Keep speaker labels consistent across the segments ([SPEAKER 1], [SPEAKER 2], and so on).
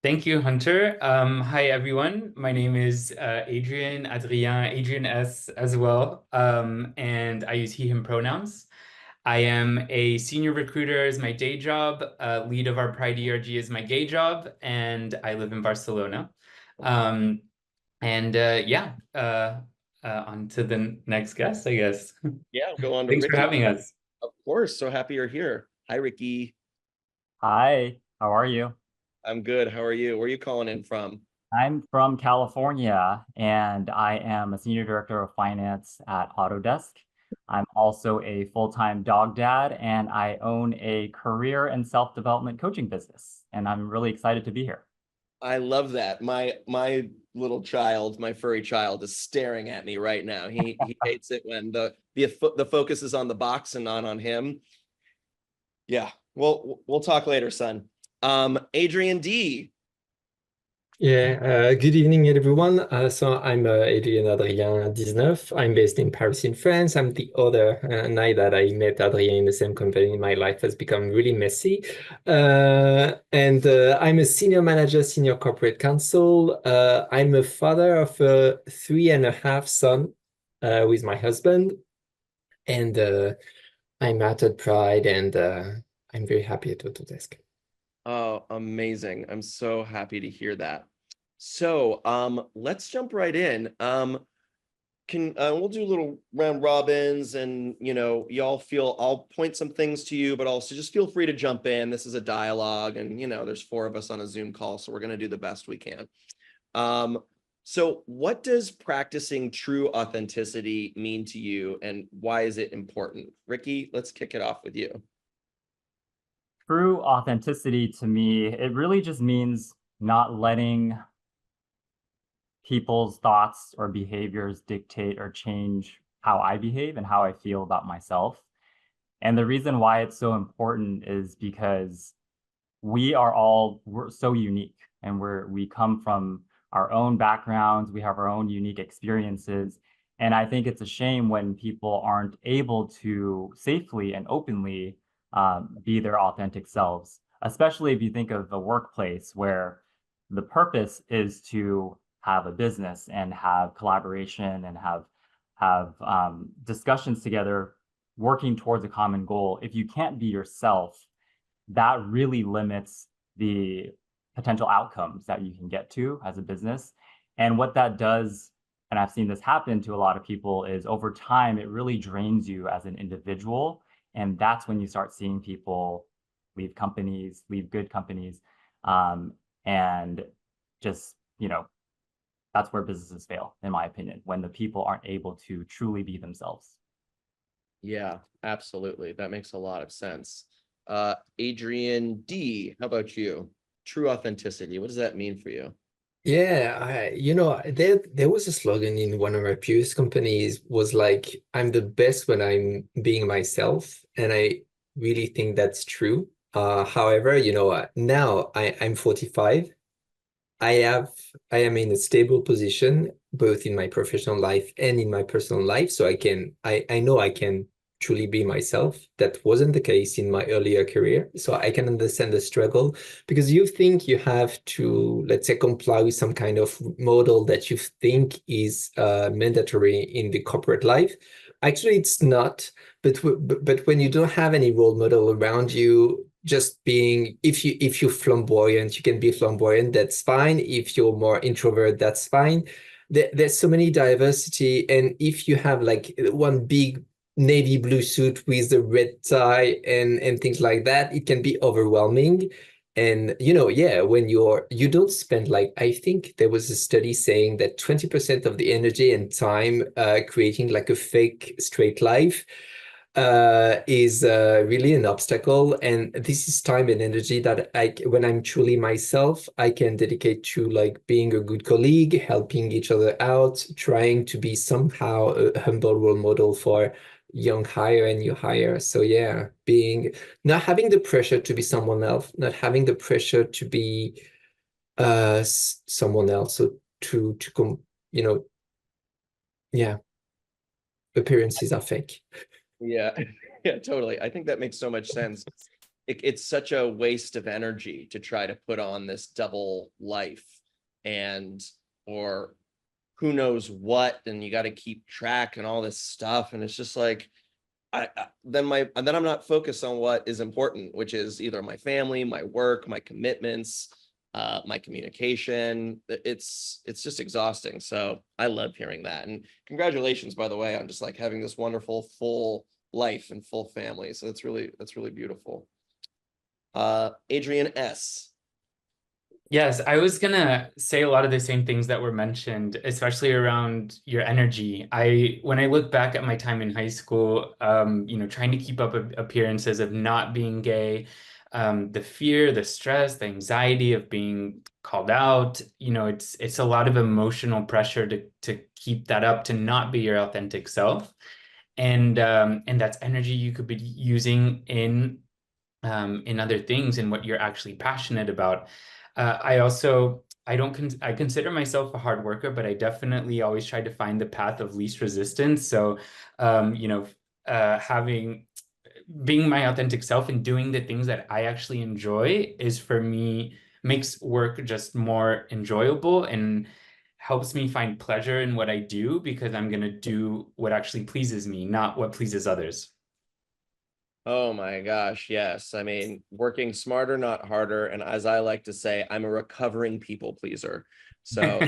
[SPEAKER 1] Thank you, Hunter. Hi, everyone. My name is Adrien S. as well, and I use he, him pronouns. I am a senior recruiter as my day job, lead of our Pride ERG is my gay job, and I live in Barcelona. Um, on to the next guest, I guess.
[SPEAKER 2] Yeah, we'll go on to
[SPEAKER 1] Thanks for
[SPEAKER 2] Ricky.
[SPEAKER 1] having us.
[SPEAKER 2] Of course. So happy you're here. Hi, Ricky.
[SPEAKER 3] Hi, how are you?
[SPEAKER 2] I'm good. How are you? Where are you calling in from?
[SPEAKER 3] I'm from California and I am a senior director of finance at Autodesk. I'm also a full-time dog dad and I own a career and self-development coaching business. And I'm really excited to be here.
[SPEAKER 2] I love that. My little child, my furry child, is staring at me right now. He hates it when the focus is on the box and not on him. Yeah. Well, we'll talk later, son. Adrian D.
[SPEAKER 4] Yeah, good evening, everyone. So I'm Adrien 19. I'm based in Paris, in France. I'm the other night that I met Adrien in the same company. My life has become really messy. And I'm a senior manager, senior corporate counsel. I'm a father of a 3.5 son with my husband. And I'm out at Pride and I'm very happy at Autodesk.
[SPEAKER 2] Oh, amazing. I'm so happy to hear that. So, let's jump right in. Can we'll do little round robins and y'all feel I'll point some things to you, but also just feel free to jump in. This is a dialogue and there's 4 of us on a Zoom call, so we're going to do the best we can. So what does practicing true authenticity mean to you and why is it important? Ricky, let's kick it off with you.
[SPEAKER 3] True authenticity to me, it really just means not letting people's thoughts or behaviors dictate or change how I behave and how I feel about myself. And the reason why it's so important is because we're so unique and we come from our own backgrounds, we have our own unique experiences. And I think it's a shame when people aren't able to safely and openly be their authentic selves, especially if you think of a workplace where the purpose is to have a business and have collaboration and have discussions together working towards a common goal. If you can't be yourself, that really limits the potential outcomes that you can get to as a business. And what that does, and I've seen this happen to a lot of people, is over time, it really drains you as an individual. And that's when you start seeing people leave companies, leave good companies, and just, that's where businesses fail, in my opinion, when the people aren't able to truly be themselves.
[SPEAKER 2] Yeah, absolutely. That makes a lot of sense. Adrian D, how about you? True authenticity, what does that mean for you?
[SPEAKER 4] Yeah, there was a slogan in one of our previous companies was like, I'm the best when I'm being myself. And I really think that's true. However, now I'm 45. I am in a stable position, both in my professional life and in my personal life. So I know I can truly be myself. That wasn't the case in my earlier career. So I can understand the struggle because you think you have to, let's say, comply with some kind of model that you think is mandatory in the corporate life. Actually, it's not. But when you don't have any role model around you, just being, if you're flamboyant, you can be flamboyant, that's fine. If you're more introvert, that's fine. There's so many diversity, and if you have like one big navy blue suit with a red tie and things like that, it can be overwhelming. And yeah, when you don't spend, like, I think there was a study saying that 20% of the energy and time creating like a fake straight life is really an obstacle. And this is time and energy that when I'm truly myself, I can dedicate to like being a good colleague, helping each other out, trying to be somehow a humble role model for young hire and new hire. So yeah, not having the pressure to be someone else, not having the pressure to be someone else. So to come, yeah, appearances are fake.
[SPEAKER 2] Yeah, yeah, totally. I think that makes so much sense. it's such a waste of energy to try to put on this double life, and or who knows what, and you got to keep track and all this stuff, and it's just like then I'm not focused on what is important, which is either my family, my work, my commitments, my communication. It's just exhausting. So I love hearing that, and congratulations, by the way, on just like having this wonderful full life and full family. So that's really beautiful. Adrian S.
[SPEAKER 1] Yes, I was gonna say a lot of the same things that were mentioned, especially around your energy. When I look back at my time in high school, trying to keep up appearances of not being gay, the fear, the stress, the anxiety of being called out, it's a lot of emotional pressure to keep that up, to not be your authentic self. And that's energy you could be using in other things and what you're actually passionate about. I consider myself a hard worker, but I definitely always try to find the path of least resistance. So, um, you know, having being my authentic self and doing the things that I actually enjoy is for me makes work just more enjoyable and helps me find pleasure in what I do because I'm gonna do what actually pleases me, not what pleases others.
[SPEAKER 2] Oh my gosh, yes. I mean, working smarter, not harder. And as I like to say, I'm a recovering people pleaser. So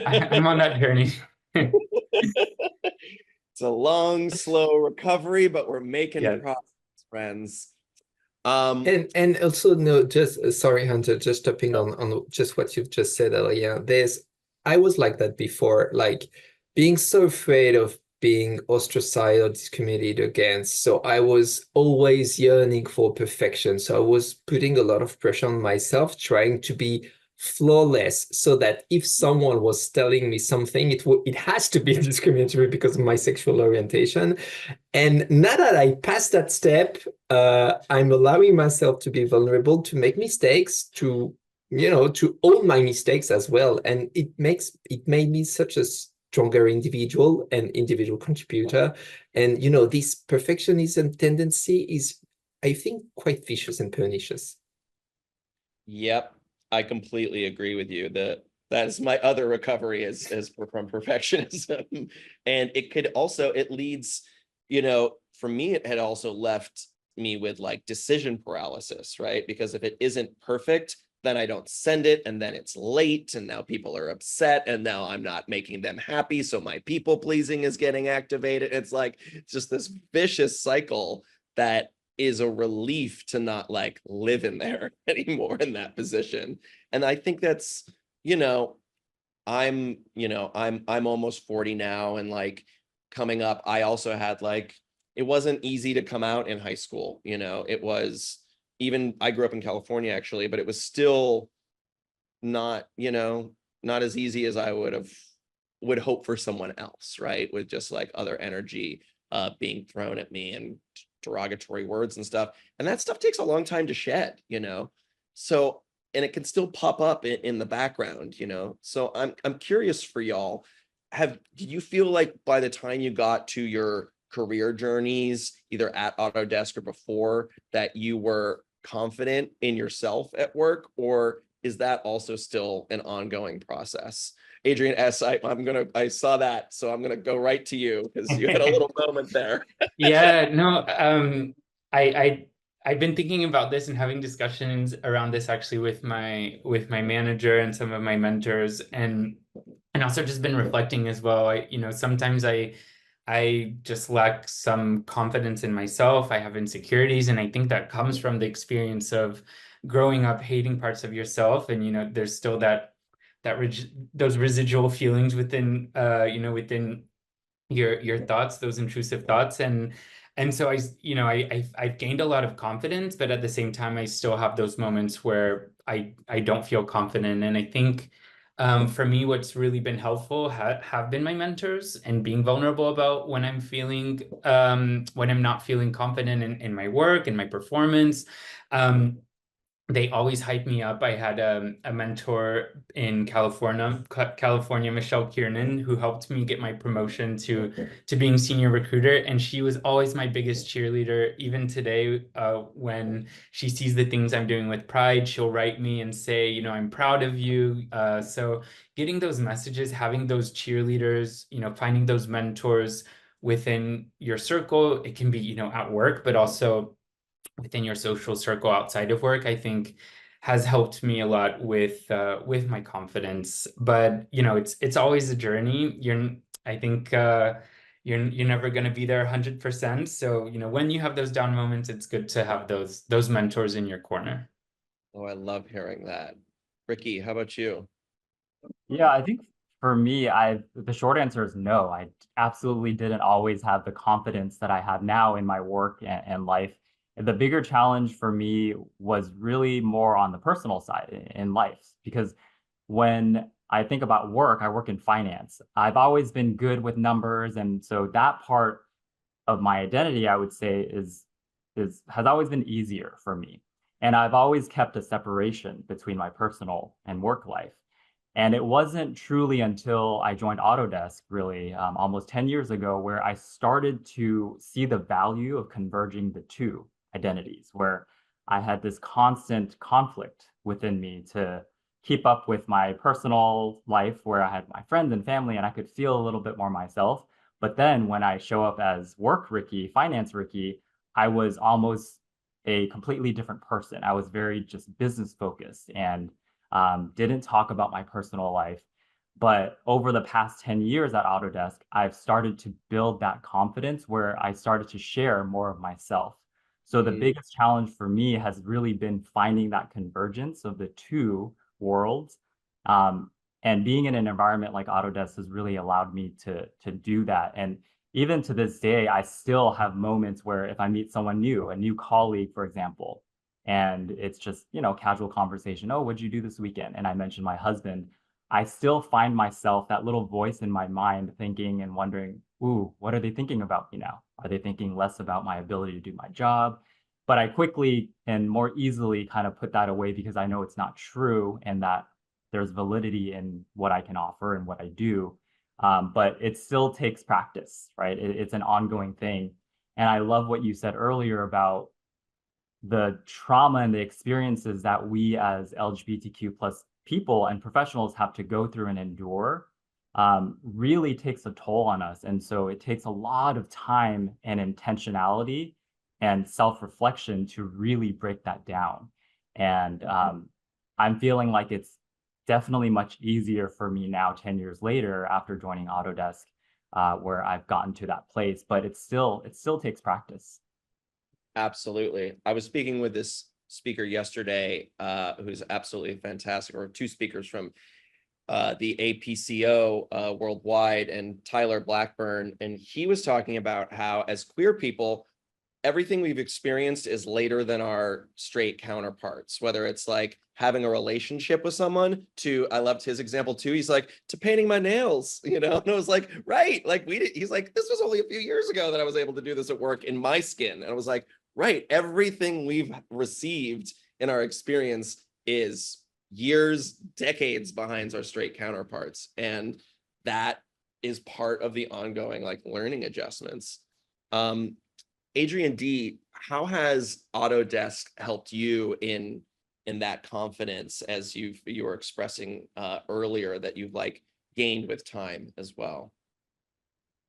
[SPEAKER 1] I'm on that journey.
[SPEAKER 2] it's a long, slow recovery, but we're making
[SPEAKER 1] Yes.
[SPEAKER 2] progress, friends.
[SPEAKER 4] And also no, just sorry, Hunter, just stopping
[SPEAKER 2] No.
[SPEAKER 4] on just what you've just said earlier. I was like that before, like being so afraid of being ostracized or discriminated against. So I was always yearning for perfection. So I was putting a lot of pressure on myself, trying to be flawless, so that if someone was telling me something, it has to be discriminatory because of my sexual orientation. And now that I passed that step, I'm allowing myself to be vulnerable, to make mistakes, to own my mistakes as well. And it made me such a stronger individual and individual contributor. And this perfectionism tendency is, I think, quite vicious and pernicious.
[SPEAKER 2] Yep, I completely agree with you. That is my other recovery is from perfectionism. And it leads, for me, it had also left me with like decision paralysis, right? Because if it isn't perfect, then I don't send it, and then it's late, and now people are upset, and now I'm not making them happy. So my people pleasing is getting activated. It's just this vicious cycle that is a relief to not like live in there anymore in that position. And I think that's, I'm almost 40 now, and like coming up, I also had like it wasn't easy to come out in high school. It was, even I grew up in California actually, but it was still not, not as easy as I would hope for someone else, right? With just like other energy being thrown at me and derogatory words and stuff. And that stuff takes a long time to shed, So, and it can still pop up in the background, So I'm curious for y'all. Did you feel like by the time you got to your career journeys, either at Autodesk or before, that you were confident in yourself at work, or is that also still an ongoing process? Adrian S, I saw that, so I'm gonna go right to you because you had a little moment there.
[SPEAKER 1] Yeah, no, I, I I've been thinking about this and having discussions around this actually with my manager and some of my mentors, and also just been reflecting as well. Sometimes I just lack some confidence in myself. I have insecurities, and I think that comes from the experience of growing up hating parts of yourself, and there's still those residual feelings within your thoughts, those intrusive thoughts. And so I've gained a lot of confidence, but at the same time I still have those moments where I don't feel confident. And I think for me what's really been helpful have been my mentors, and being vulnerable about when I'm not feeling confident in my work and my performance. they always hype me up. I had a mentor in California, Michelle Kiernan, who helped me get my promotion to being senior recruiter, and she was always my biggest cheerleader. Even today, when she sees the things I'm doing with Pride, she'll write me and say, you know, I'm proud of you. So getting those messages, having those cheerleaders, you know, finding those mentors within your circle, it can be, you know, at work, but also within your social circle outside of work, I think has helped me a lot with my confidence. But you know, it's always a journey. I think you're never going to be there 100%. So, you know, when you have those down moments, it's good to have those mentors in your corner.
[SPEAKER 2] Oh, I love hearing that. Ricky, how about you?
[SPEAKER 3] Yeah, I think for me, the short answer is no. I absolutely didn't always have the confidence that I have now in my work and life. The bigger challenge for me was really more on the personal side in life, because when I think about work, I work in finance. I've always been good with numbers, and so that part of my identity, I would say, is has always been easier for me. And I've always kept a separation between my personal and work life. And it wasn't truly until I joined Autodesk, really, almost 10 years ago, where I started to see the value of converging the two identities, where I had this constant conflict within me to keep up with my personal life, where I had my friends and family, and I could feel a little bit more myself. But then when I show up as work Ricky, finance Ricky, I was almost a completely different person. I was very just business focused and didn't talk about my personal life. But over the past 10 years at Autodesk, I've started to build that confidence where I started to share more of myself. So the
[SPEAKER 2] Mm,
[SPEAKER 3] biggest challenge for me has really been finding that convergence of the two worlds. Um, and being in an environment like Autodesk has really allowed me to do that. And even to this day, I still have moments where if I meet someone new, a new colleague, for example, and it's just, you know, casual conversation. Oh, what'd you do this weekend? And I mentioned my husband. I still find myself, that little voice in my mind, thinking and wondering, ooh, what are they thinking about me now? Are they thinking less about my ability to do my job? But I quickly and more easily kind of put that away because I know it's not true and that there's validity in what I can offer and what I do. But it still takes practice, right? It's an ongoing thing. And I love what you said earlier about the trauma and the experiences that we as LGBTQ plus people and professionals have to go through and endure really takes a toll on us. And so it takes a lot of time and intentionality and self-reflection to really break that down. And I'm feeling like it's definitely much easier for me now, 10 years later, after joining Autodesk, where I've gotten to that place, but it still takes practice.
[SPEAKER 2] absolutely. I was speaking with this speaker yesterday, who's absolutely fantastic, or two speakers from the APCO worldwide, and Tyler Blackburn, and he was talking about how as queer people, everything we've experienced is later than our straight counterparts, whether it's like having a relationship with someone to, I loved his example too. He's like, to painting my nails, you know? And I was like, right. Like he's like, this was only a few years ago that I was able to do this at work in my skin. And I was like, right. Everything we've received in our experience is years, decades behind our straight counterparts. And that is part of the ongoing like learning adjustments. Um, Adrian D, how has Autodesk helped you in that confidence as you were expressing earlier that you've like gained with time as well?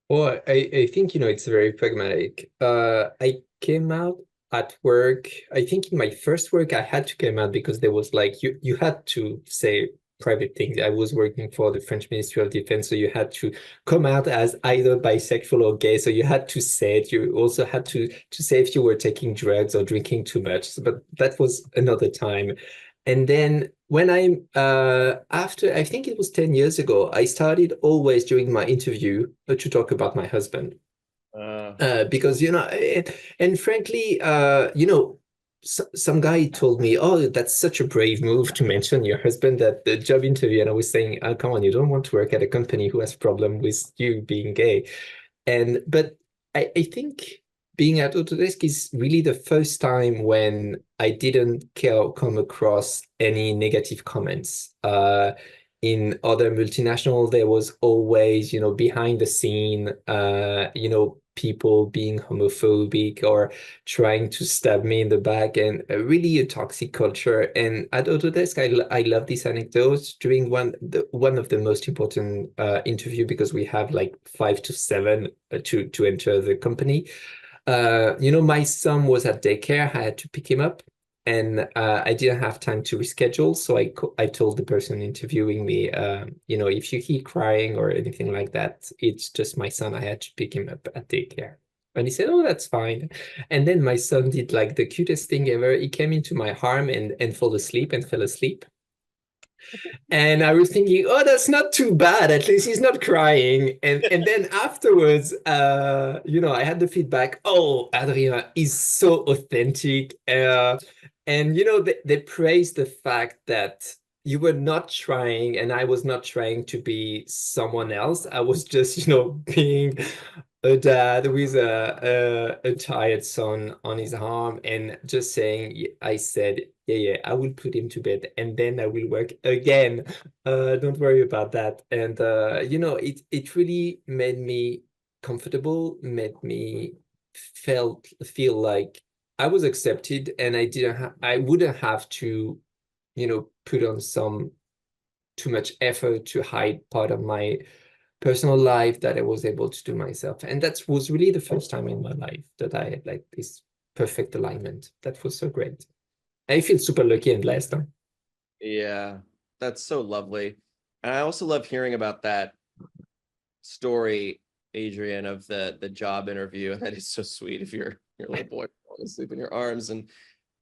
[SPEAKER 4] Well, I think, it's very pragmatic. I came out at work. I think in my first work, I had to come out because there was like, you had to say private things. I was working for the French Ministry of Defense, so you had to come out as either bisexual or gay. So you had to say it. You also had to say if you were taking drugs or drinking too much. But that was another time. And then when after, I think it was 10 years ago, I started always during my interview to talk about my husband.
[SPEAKER 2] Uh,
[SPEAKER 4] Because, and frankly, some guy told me, oh, that's such a brave move to mention your husband at the job interview. And I was saying, oh, come on, you don't want to work at a company who has problem with you being gay. But I think being at Autodesk is really the first time when I didn't come across any negative comments. In other multinational, there was always, behind the scene, people being homophobic or trying to stab me in the back, and really a toxic culture. And at Autodesk, I love this anecdote during one of the most important interview, because we have like 5 to 7 to enter the company. My son was at daycare. I had to pick him up, and I didn't have time to reschedule. So I told the person interviewing me, if you hear crying or anything like that, it's just my son. I had to pick him up at daycare. And he said, "Oh, that's fine." And then my son did like the cutest thing ever. He came into my arm and fell asleep. And I was thinking, oh, that's not too bad. At least he's not crying. And then afterwards, I had the feedback. Oh, Adrien is so authentic. And they praised the fact that you were not trying, and I was not trying to be someone else. I was just, being a dad with a tired son on his arm, and just saying, I said, yeah, I will put him to bed and then I will work again. Don't worry about that. And it really made me comfortable, made me feel like I was accepted, and I wouldn't have to, put on some too much effort to hide part of my personal life that I was able to do myself. And that was really the first time in my life that I had like this perfect alignment. That was so great. I feel super lucky and blessed.
[SPEAKER 2] Yeah, that's so lovely. And I also love hearing about that story, Adrian, of the job interview. And that is so sweet if your little boy falling asleep in your arms. And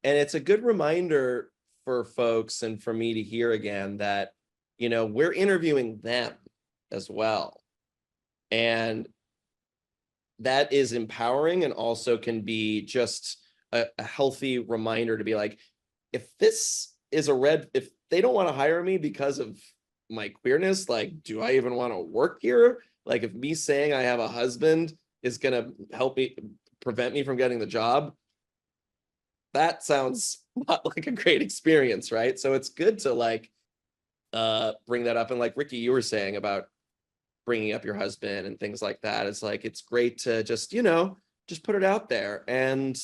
[SPEAKER 2] it's a good reminder for folks and for me to hear again that, we're interviewing them as well. And that is empowering, and also can be just a healthy reminder to be like, if they don't want to hire me because of my queerness, like, do I even want to work here? Like, if me saying I have a husband is going to prevent me from getting the job, that sounds not like a great experience, right? So it's good to bring that up. And like Ricky, you were saying about bringing up your husband and things like that. It's like, it's great to just, just put it out there. And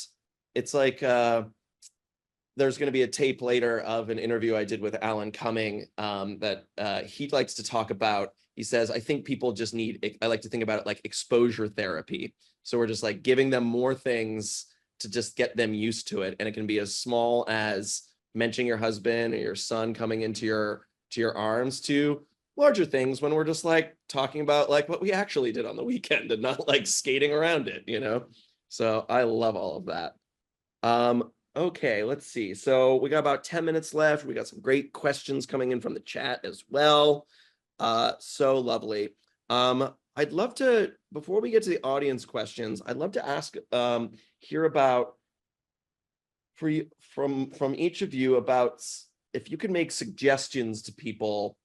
[SPEAKER 2] it's like, there's going to be a tape later of an interview I did with Alan Cumming that he likes to talk about. He says, I think people just I like to think about it like exposure therapy. So we're just like giving them more things to just get them used to it. And it can be as small as mentioning your husband or your son coming into your arms, to larger things when we're just like talking about like what we actually did on the weekend and not like skating around it, So I love all of that. Okay, let's see. So we got about 10 minutes left. We got some great questions coming in from the chat as well. So lovely. I'd love to, before we get to the audience questions, I'd love to ask, hear about from each of you about if you could make suggestions to people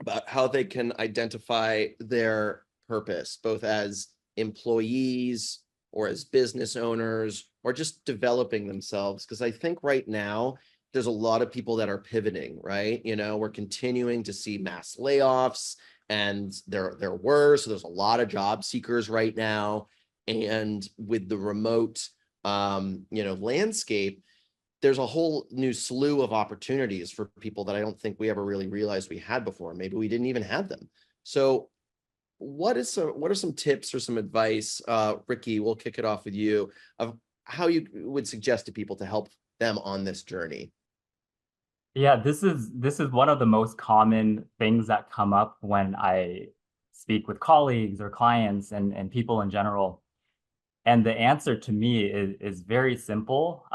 [SPEAKER 2] about how they can identify their purpose, both as employees or as business owners, or just developing themselves. Because I think right now, there's a lot of people that are pivoting, right? We're continuing to see mass layoffs, and there were, so there's a lot of job seekers right now. And with the remote, landscape, there's a whole new slew of opportunities for people that I don't think we ever really realized we had before. Maybe we didn't even have them. So what are some tips or some advice, Ricky, we'll kick it off with you, of how you would suggest to people to help them on this journey?
[SPEAKER 3] Yeah, this is one of the most common things that come up when I speak with colleagues or clients and people in general. And the answer to me is very simple.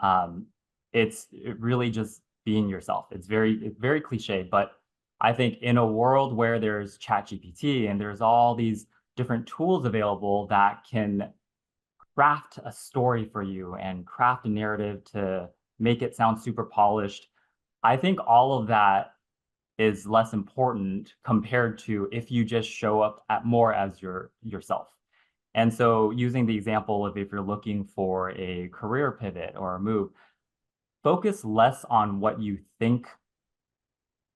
[SPEAKER 3] It's really just being yourself. It's very cliche, but I think in a world where there's ChatGPT and there's all these different tools available that can craft a story for you and craft a narrative to make it sound super polished, I think all of that is less important compared to if you just show up more as yourself. And so using the example of if you're looking for a career pivot or a move, focus less on what you think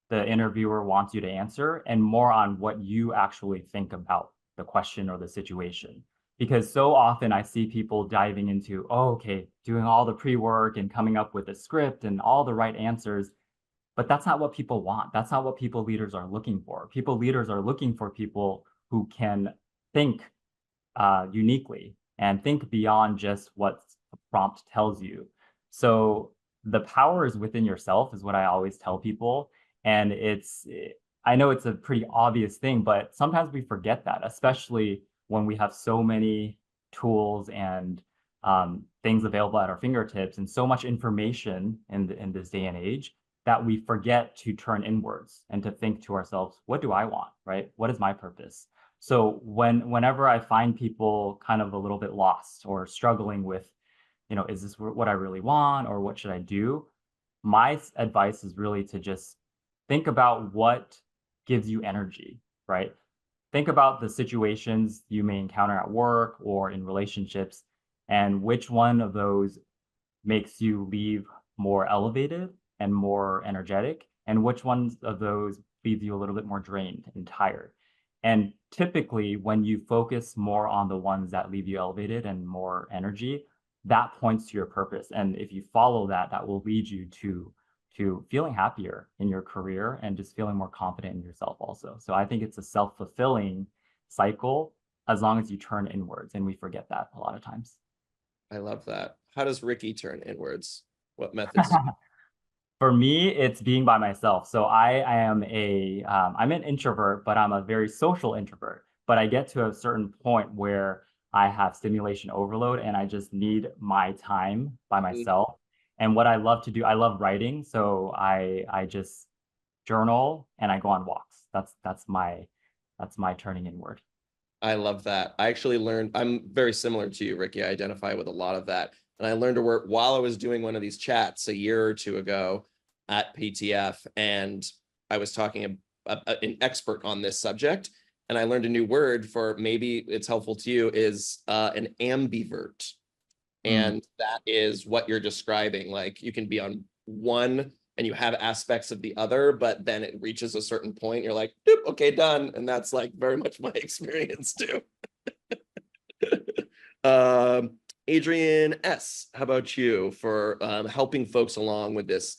[SPEAKER 3] the interviewer wants you to answer and more on what you actually think about the question or the situation. Because so often I see people diving into, oh, okay, doing all the pre-work and coming up with a script and all the right answers. But that's not what people want. That's not what people leaders are looking for. People leaders are looking for people who can think uniquely and think beyond just what the prompt tells you. So the power is within yourself, is what I always tell people. And I know it's a pretty obvious thing, but sometimes we forget that, especially when we have so many tools and things available at our fingertips and so much information in this day and age that we forget to turn inwards and to think to ourselves, what do I want, right? What is my purpose? So whenever I find people kind of a little bit lost or struggling with, is this what I really want or what should I do? My advice is really to just think about what gives you energy, right? Think about the situations you may encounter at work or in relationships and which one of those makes you leave more elevated and more energetic, and which ones of those leave you a little bit more drained and tired. And typically, when you focus more on the ones that leave you elevated and more energy, that points to your purpose. And if you follow that, that will lead you to feeling happier in your career and just feeling more confident in yourself also. So I think it's a self-fulfilling cycle as long as you turn inwards, and we forget that a lot of times.
[SPEAKER 2] I love that. How does Ricky turn inwards? What methods?
[SPEAKER 3] For me, it's being by myself. So I am I'm an introvert, but I'm a very social introvert. But I get to a certain point where I have stimulation overload and I just need my time by myself. And what I love to do, I love writing. So I just journal and I go on walks. That's my turning inward.
[SPEAKER 2] I love that. I actually learned, I'm very similar to you, Ricky. I identify with a lot of that. And I learned to work while I was doing one of these chats a year or two ago at PTF. And I was talking an expert on this subject. And I learned a new word for, maybe it's helpful to you, is an ambivert. And that is what you're describing. Like you can be on one and you have aspects of the other, but then it reaches a certain point, you're like, okay, done. And that's like very much my experience too. Adrian S., how about you for helping folks along with this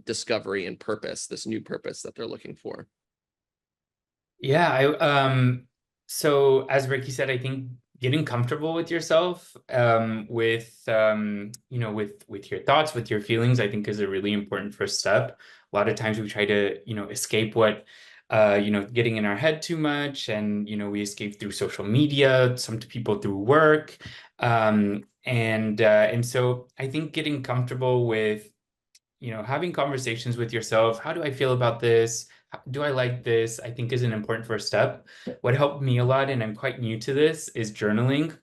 [SPEAKER 2] discovery and purpose, this new purpose that they're looking for?
[SPEAKER 1] Yeah, so as Ricky said, I think getting comfortable with yourself, with your thoughts, with your feelings, I think is a really important first step. A lot of times we try to, escape what, getting in our head too much, and, we escape through social media, some people through work. And so I think getting comfortable with, having conversations with yourself. How do I feel about this? Do I like this? I think is an important first step. What helped me a lot, and I'm quite new to this, is journaling.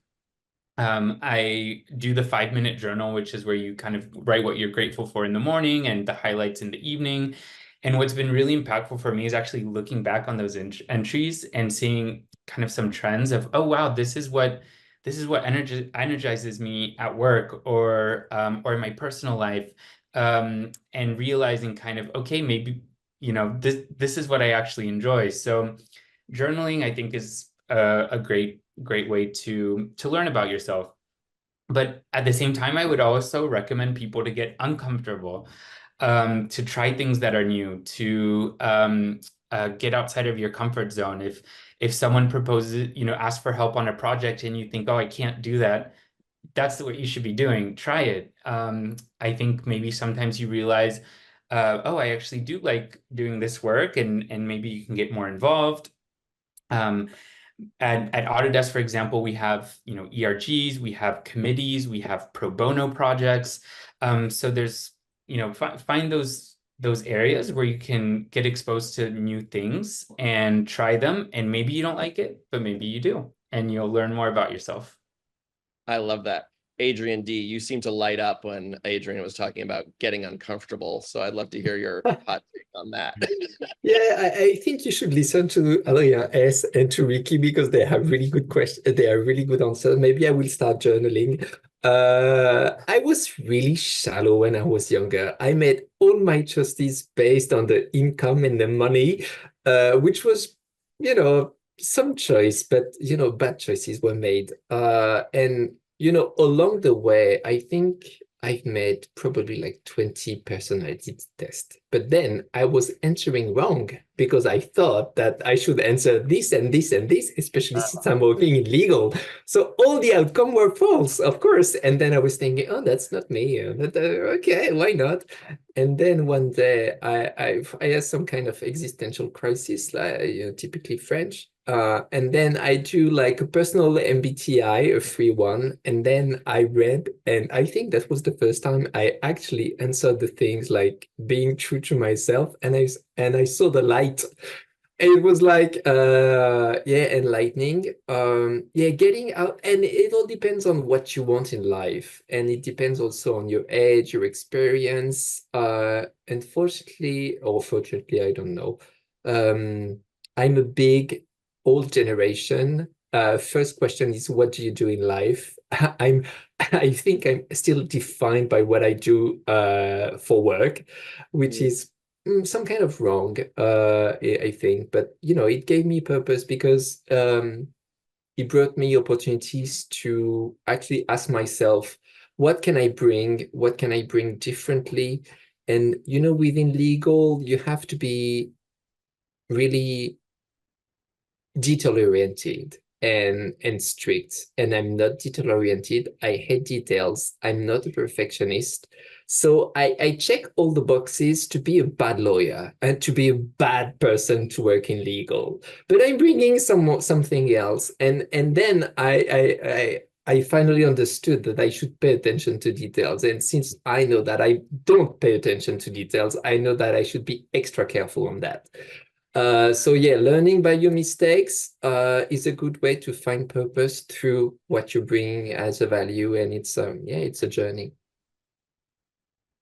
[SPEAKER 1] I do the 5-minute journal, which is where you kind of write what you're grateful for in the morning and the highlights in the evening. And what's been really impactful for me is actually looking back on those entries and seeing kind of some trends of, oh, wow, this is what energizes me at work or in my personal life. And realizing kind of, okay, maybe, this is what I actually enjoy. So journaling, I think, is a great way to learn about yourself. But at the same time, I would also recommend people to get uncomfortable, to try things that are new, to get outside of your comfort zone. If someone proposes, asks for help on a project and you think, oh, I can't do that, that's what you should be doing. Try it. I think maybe sometimes you realize, oh, I actually do like doing this work, and maybe you can get more involved. At Autodesk, for example, we have, ERGs, we have committees, we have pro bono projects. So there's, find those areas where you can get exposed to new things and try them. And maybe you don't like it, but maybe you do, and you'll learn more about yourself.
[SPEAKER 2] I love that. Adrian D, you seem to light up when Adrian was talking about getting uncomfortable. So I'd love to hear your hot take on that.
[SPEAKER 4] Yeah, I think you should listen to Adrian S and to Ricky because they have really good questions. They are really good answers. Maybe I will start journaling. I was really shallow when I was younger. I made all my choices based on the income and the money, which was, some choice, but bad choices were made. And along the way, I think I've made probably like 20 personality tests. But then I was answering wrong because I thought that I should answer this and this and this, especially since I'm working in legal. So all the outcome were false, of course. And then I was thinking, oh, that's not me. But, okay, why not? And then one day I had some kind of existential crisis, like typically French. And then I do like a personal MBTI, a free one, and then I read, and I think that was the first time I actually answered the things like being true to myself, and I saw the light. It was like yeah, enlightening. Yeah, getting out, and it all depends on what you want in life, and it depends also on your age, your experience. Unfortunately, or fortunately, I don't know. I'm a big old generation. First question is, what do you do in life? I think I'm still defined by what I do for work, which is some kind of wrong, I think. But it gave me purpose because it brought me opportunities to actually ask myself, what can I bring? What can I bring differently? And within legal, you have to be really detail oriented and strict, and I'm not detail oriented. I hate details. I'm not a perfectionist, so I check all the boxes to be a bad lawyer and to be a bad person to work in legal, but I'm bringing something else, and then I finally understood that I should pay attention to details. And since I know that I don't pay attention to details, I know that I should be extra careful on that. So yeah, learning by your mistakes is a good way to find purpose through what you're bringing as a value, and it's a journey.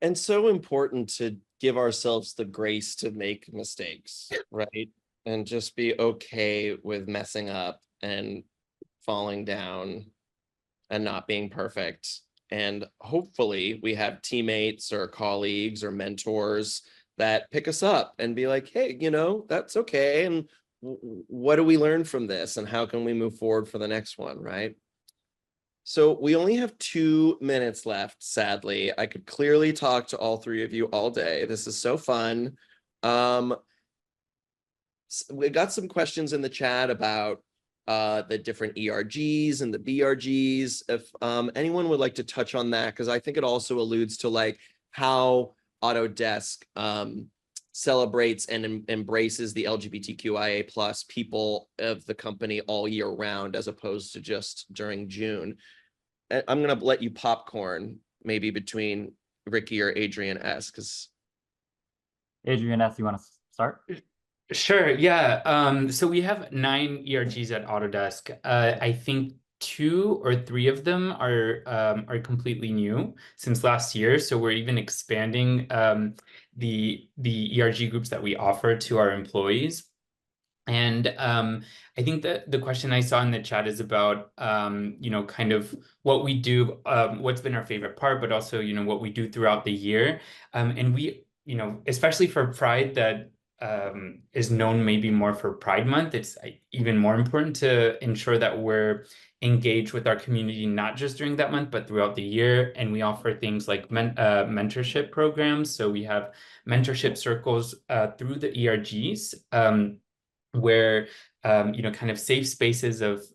[SPEAKER 2] And so important to give ourselves the grace to make mistakes, right? And just be okay with messing up and falling down and not being perfect. And hopefully we have teammates or colleagues or mentors that pick us up and be like, hey, that's okay. And what do we learn from this? And how can we move forward for the next one, right? So we only have 2 minutes left, sadly. I could clearly talk to all three of you all day. This is so fun. We got some questions in the chat about the different ERGs and the BRGs. If anyone would like to touch on that, because I think it also alludes to like how Autodesk celebrates and embraces the LGBTQIA plus people of the company all year round, as opposed to just during June. I'm gonna let you popcorn maybe between Ricky or Adrian S, because
[SPEAKER 3] Adrian S, you want to start?
[SPEAKER 1] Sure, yeah. So we have 9 ERGs at Autodesk. I think 2 or 3 of them are completely new since last year. So we're even expanding the ERG groups that we offer to our employees. And I think that the question I saw in the chat is about kind of what we do, what's been our favorite part, but also what we do throughout the year. And we especially for Pride, that is known maybe more for Pride Month, it's even more important to ensure that we're engaged with our community, not just during that month, but throughout the year. And we offer things like mentorship programs. So we have mentorship circles through the ERGs, where kind of safe spaces of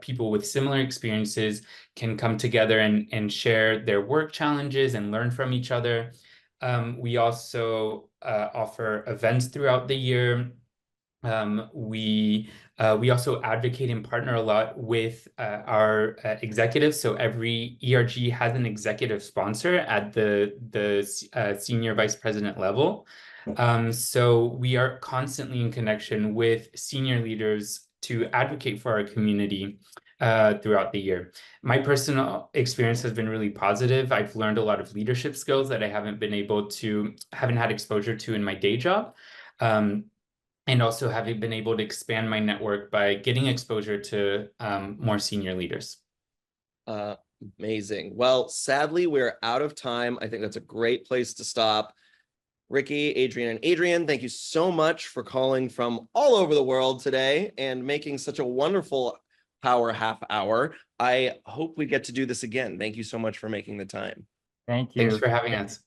[SPEAKER 1] people with similar experiences can come together and share their work challenges and learn from each other. We also offer events throughout the year. We also advocate and partner a lot with our executives. So every ERG has an executive sponsor at the senior vice president level. So we are constantly in connection with senior leaders to advocate for our community. throughout the year. My personal experience has been really positive. I've learned a lot of leadership skills that I haven't had exposure to in my day job. And also having been able to expand my network by getting exposure to more senior leaders.
[SPEAKER 2] Amazing. Well, sadly, we're out of time. I think that's a great place to stop. Ricky, Adrian, and Adrian, thank you so much for calling from all over the world today and making such a wonderful power half hour. I hope we get to do this again. Thank you so much for making the time.
[SPEAKER 3] Thank you.
[SPEAKER 1] Thanks for having us.